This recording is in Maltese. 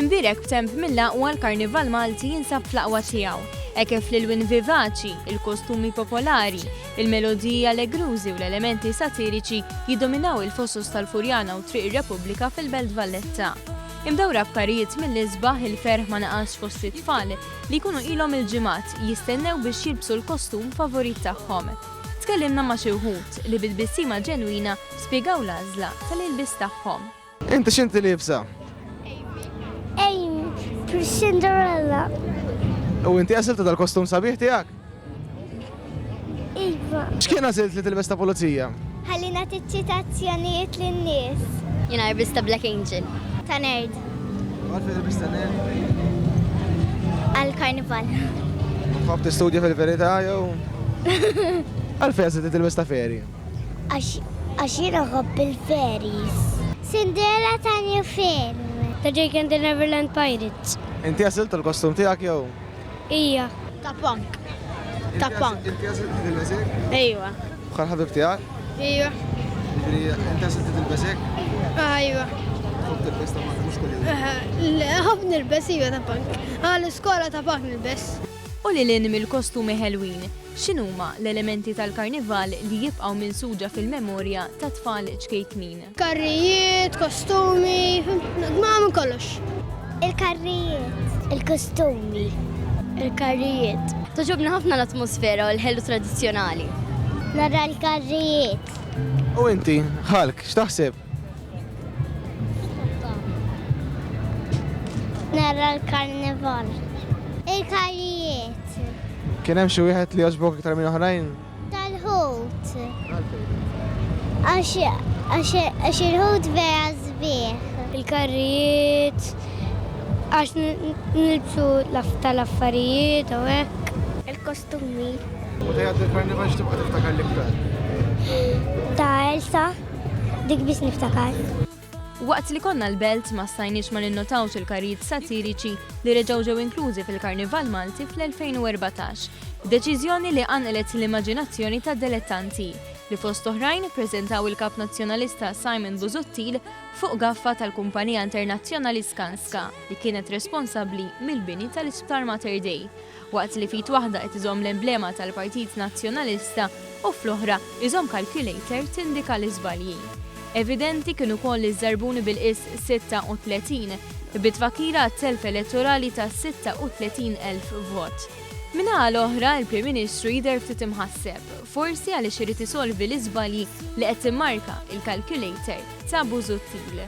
Imbirek b'temp mill-aqwa l-Karnival Malti jinsab fl-aqwa tiegħu. Kif l-ilwin vivaċi, il-kostumi popolari, il-melodiji allegrużi u l-elementi satiriċi jiddominaw il-fossos tal-Furjana u Triq ir-Repubblika fil-Belt Valletta. Imdawra b'karijiet mill-isbaħ il-ferħ ma naqax fost it-tfal li jkunu ilhom il-ġimgħat jistennew biex jilbsu l-kostum favorit tagħhom. Tkellimna ma' xi wħud li bil-bissima ġenwina spjegaw l-għażla tal-ilbis tagħhom. Inti x'inti libsa? Per Cinderella. U inti għasiltu tal-kostum sabiħ tiegħek? Iva. X'kien għasilt li tilbes ta' pulizija? Ħallina t-ċitazzjonijiet lin-nies. Jina għarbis ta' Black Angel. Ta' nerd. Għalfej tilbes ta' nerd? Għal-karnival. Tħobb tistudja fil-verità jew? Għalfej għasilt li tilbes ta' feri? Għax jina ħobb il-feris. Cinderella ta' New Film. Ta' Jake and the Neverland Pirates. Inti għasiltu l-kostum tiegħek jew? Ija. Ta' punk. Ta' punk. Inti għasiltu tilbesek? Ejwa. Bħal ħabib tiegħek? Ejwa. Inti għasiltu tilbesek? Ejwa. Tħobb tilbes ta' mhux kull Ħobb nilbes ejwa ta' punk. Għal-iskola ta' punk nilbes. U li l-in mill-kostumi Halloween, x'inhuma l-elementi tal-karnival li jibqgħu minsuġa fil-memorja ta' tfal ċkejknin? Karrijiet, kostumi, ma' minn kollox. Il-karrijiet. Il-kostumi. Il-karrijiet. Toġobna ħafna l-atmosfera u l-ħellu tradizzjonali. Nara l-karrijiet. U inti, Ħalk, x'taħseb? Nara l-karnival. Il-karrijiet. Kien hemm xi wieħed li jogħġbok iktar minn oħrajn? Tal-ħut. Għax il-ħut vera sbieħ. Il-karrijiet. Għax nilbsu tal-affarijiet u hekk. Il-kostumi. U tgħid il-karnival x'tibqa' tiftakar l-iktar? Ta' Elsa. Dik biss niftakar. Waqt li konna l-belt ma stajniex ma ninnotawx il-karijiet satiriċi li reġgħu ġew inklużi fil-Karnival Malti fl-2014. Deċiżjoni li għanqlet l-immaġinazzjoni tad-dilettanti li fost oħrajn ippreżentaw il-kap nazzjonalista Simon Busuttil fuq gaffa tal-Kumpanija Internazzjonali Skanska li kienet responsabbli mill-bini tal-Isptar Mater Dei, waqt li fit waħda qed iżomm l-emblema tal-Partit Nazzjonalista u fl-oħra iżomm calculator tindika l-iżbalji. Evidenti kienu koll iż-żarbuni bil-qis 36 bit-tfakira għat-telf elettorali ta' 36,000 vot. Minna l-oħra il-Prim Ministru jidher ftit imħasseb, forsi għaliex irid isolvi l-iżbalji li qed timmarka il-calculator ta' Busuttil.